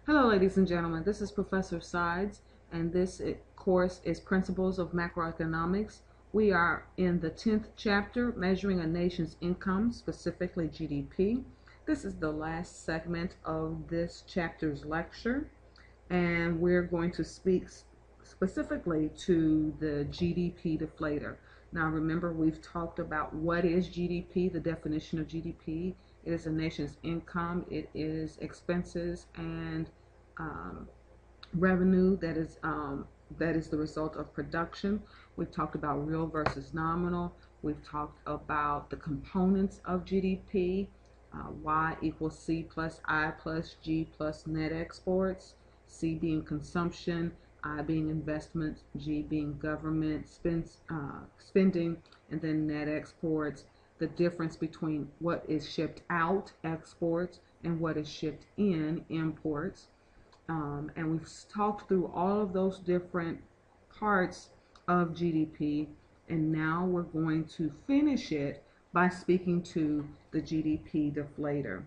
Hello, ladies and gentlemen. This is Professor Sides, and this course is Principles of Macroeconomics. We are in the 10th chapter, Measuring a Nation's Income, specifically GDP. This is the last segment of this chapter's lecture, and we're going to speak specifically to the GDP deflator. Now, remember, we've talked about what is GDP, the definition of GDP. It is a nation's income, it is expenses and revenue that is the result of production. We've talked about real versus nominal. We've talked about the components of GDP, Y equals C plus I plus G plus net exports, C being consumption, I being investments, G being government spending, and then net exports, the difference between what is shipped out, exports, and what is shipped in, imports. And we've talked through all of those different parts of GDP, and now we're going to finish it by speaking to the GDP deflator.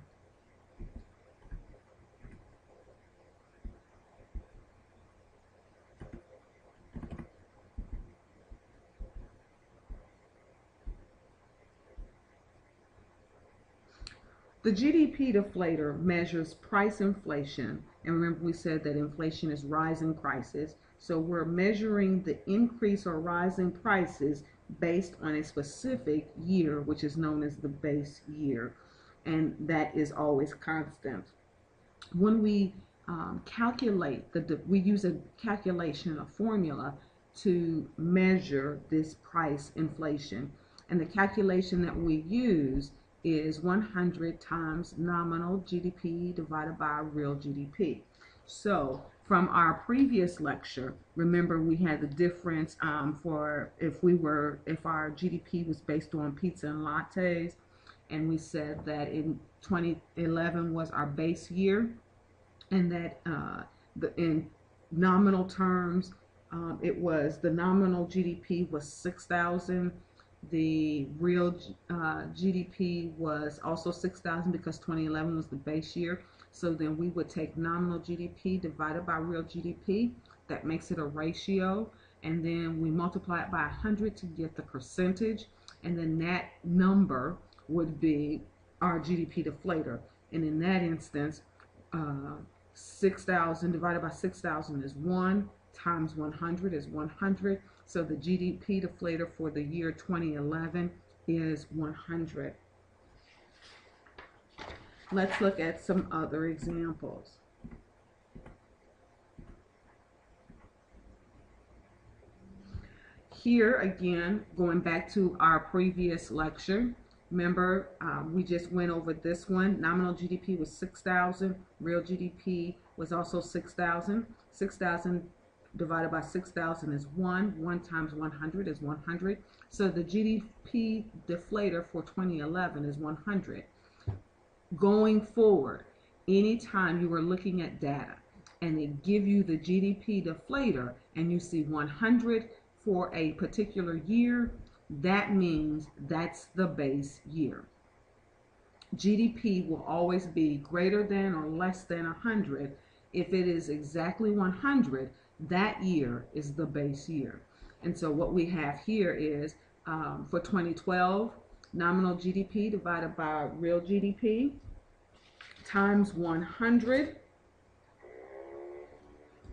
The GDP deflator measures price inflation, and remember we said that inflation is rising prices, so we're measuring the increase or rising prices based on a specific year, which is known as the base year, and that is always constant. When we calculate, we use a calculation, a formula to measure this price inflation, and the calculation that we use is 100 times nominal GDP divided by real GDP. So from our previous lecture, remember we had the difference for if our GDP was based on pizza and lattes, and we said that in 2011 was our base year, and that in nominal terms, it was the nominal GDP was 6,000. The real GDP was also 6,000 because 2011 was the base year. So then we would take nominal GDP divided by real GDP. That makes it a ratio. And then we multiply it by 100 to get the percentage. And then that number would be our GDP deflator. And in that instance, 6,000 divided by 6,000 is 1, times 100 is 100. So the GDP deflator for the year 2011 is 100. Let's look at some other examples. Here again, going back to our previous lecture, remember we just went over this one. Nominal GDP was 6,000, real GDP was also 6,000. 6,000 divided by 6,000 is 1. 1 times 100 is 100. So the GDP deflator for 2011 is 100. Going forward, anytime you are looking at data and they give you the GDP deflator and you see 100 for a particular year, that means that's the base year. GDP will always be greater than or less than 100. If it is exactly 100, that year is the base year. And so what we have here is for 2012, nominal GDP divided by real GDP times 100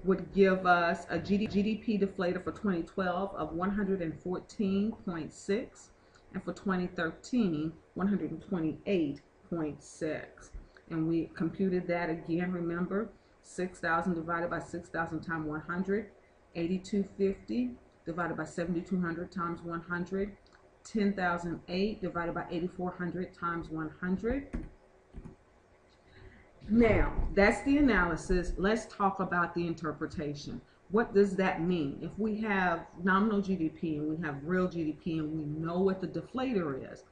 would give us a GDP deflator for 2012 of 114.6, and for 2013, 128.6. And we computed that again, remember, 6,000 divided by 6,000 times 100, 8,250 divided by 7,200 times 100, 10,008 divided by 8,400 times 100. Now, that's the analysis. Let's talk about the interpretation. What does that mean? If we have nominal GDP and we have real GDP and we know what the deflator is,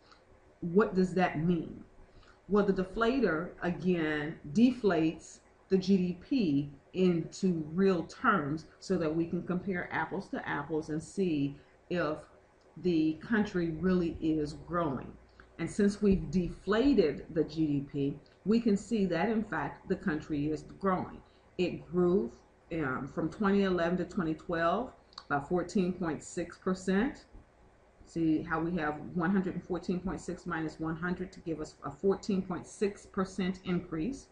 what does that mean? Well, the deflator, again, deflates the GDP into real terms so that we can compare apples to apples and see if the country really is growing. And since we've deflated the GDP, we can see that in fact the country is growing. It grew from 2011 to 2012 by 14.6%. See how we have 114.6 minus 100 to give us a 14.6% increase.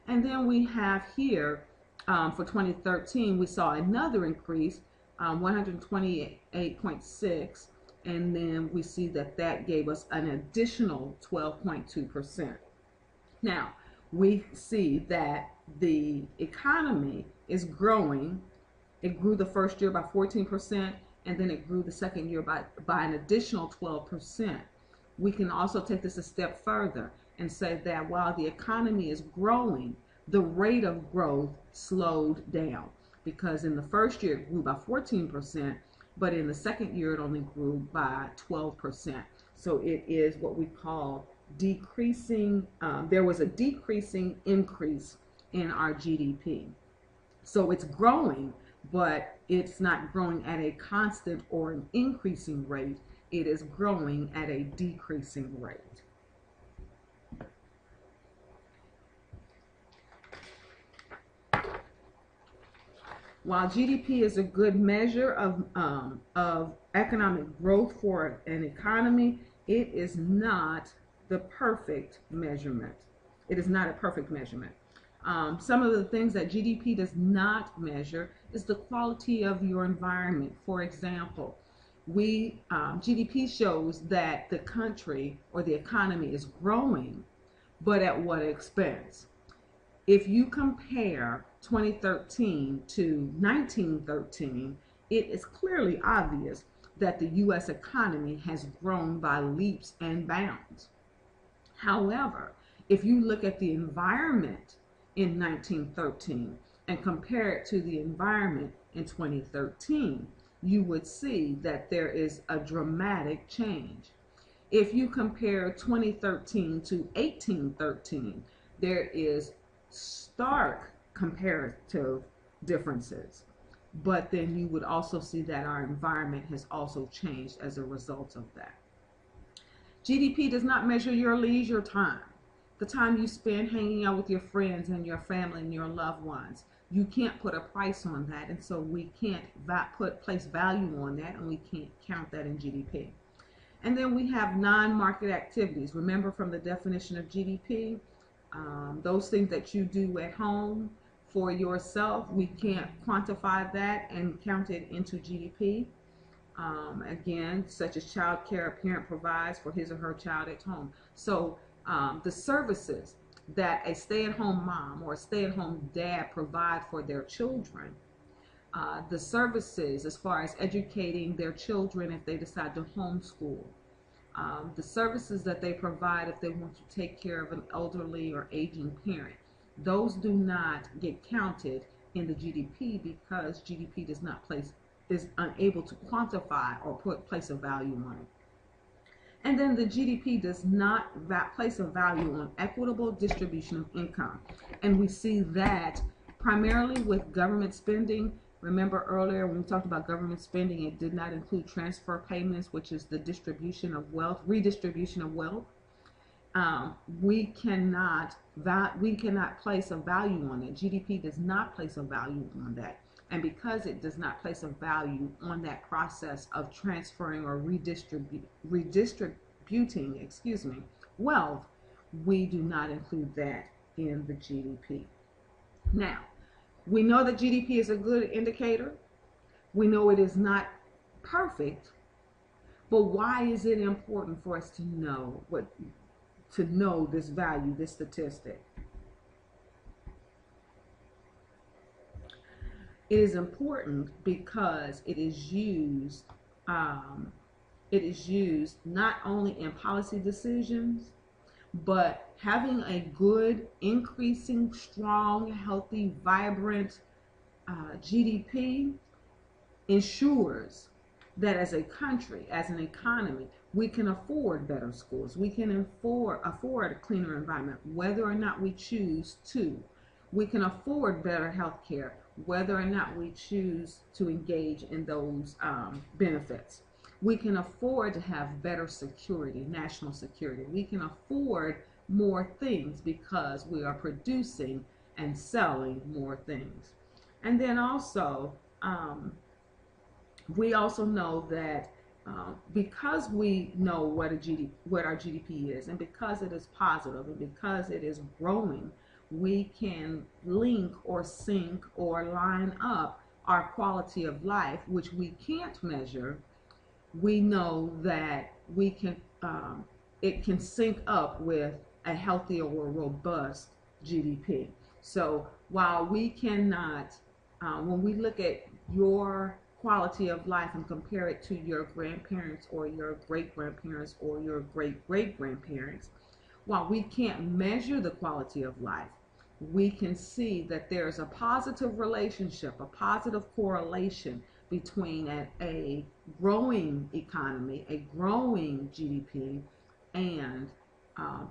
And then we have here for 2013, we saw another increase, 128.6, and then we see that that gave us an additional 12.2%. Now, we see that the economy is growing. It grew the first year by 14%, and then it grew the second year by an additional 12%. We can also take this a step further and say that while the economy is growing, the rate of growth slowed down, because in the first year it grew by 14%, but in the second year it only grew by 12%. So it is what we call decreasing. There was a decreasing increase in our GDP. So it's growing, but it's not growing at a constant or an increasing rate. It is growing at a decreasing rate. While GDP is a good measure of economic growth for an economy, it is not the perfect measurement. It is not a perfect measurement. Some of the things that GDP does not measure is the quality of your environment. For example, GDP shows that the country or the economy is growing, but at what expense? If you compare 2013 to 1913, it is clearly obvious that the U.S. economy has grown by leaps and bounds. However, if you look at the environment in 1913 and compare it to the environment in 2013, you would see that there is a dramatic change. If you compare 2013 to 1813, there is stark comparative differences, but then you would also see that our environment has also changed as a result of that. GDP does not measure your leisure time, the time you spend hanging out with your friends and your family and your loved ones. You can't put a price on that, and so we can't place value on that, and we can't count that in GDP. And then we have non-market activities. Remember from the definition of GDP, those things that you do at home for yourself, we can't quantify that and count it into GDP. Again, such as child care a parent provides for his or her child at home. So the services that a stay-at-home mom or a stay-at-home dad provide for their children, the services as far as educating their children if they decide to homeschool, the services that they provide if they want to take care of an elderly or aging parent, those do not get counted in the GDP because GDP is unable to quantify or place a value on it. And then the GDP does not place a value on equitable distribution of income. And we see that primarily with government spending. Remember earlier when we talked about government spending, it did not include transfer payments, which is the distribution of wealth, redistribution of wealth. We cannot place a value on it. GDP does not place a value on that. And because it does not place a value on that process of transferring or redistributing, wealth, we do not include that in the GDP. Now, we know that GDP is a good indicator. We know it is not perfect, but why is it important for us to know this value, this statistic? It is important because it is used not only in policy decisions, but having a good, increasing, strong, healthy, vibrant GDP ensures that as a country, as an economy, we can afford better schools. We can afford a cleaner environment, whether or not we choose to. We can afford better health care, whether or not we choose to engage in those benefits. We can afford to have better security, national security. We can afford more things because we are producing and selling more things. And then also, we also know that because we know what our GDP is, and because it is positive, and because it is growing, we can link or sync or line up our quality of life, which we can't measure. We know that we can it can sync up with a healthy or robust GDP. So while we cannot, when we look at your quality of life and compare it to your grandparents or your great grandparents or your great great grandparents, while we can't measure the quality of life, we can see that there's a positive relationship, a positive correlation between a growing economy, a growing GDP, and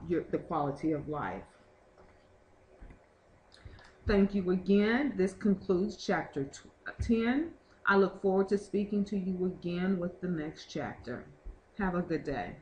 the quality of life. Thank you again. This concludes chapter 10. I look forward to speaking to you again with the next chapter. Have a good day.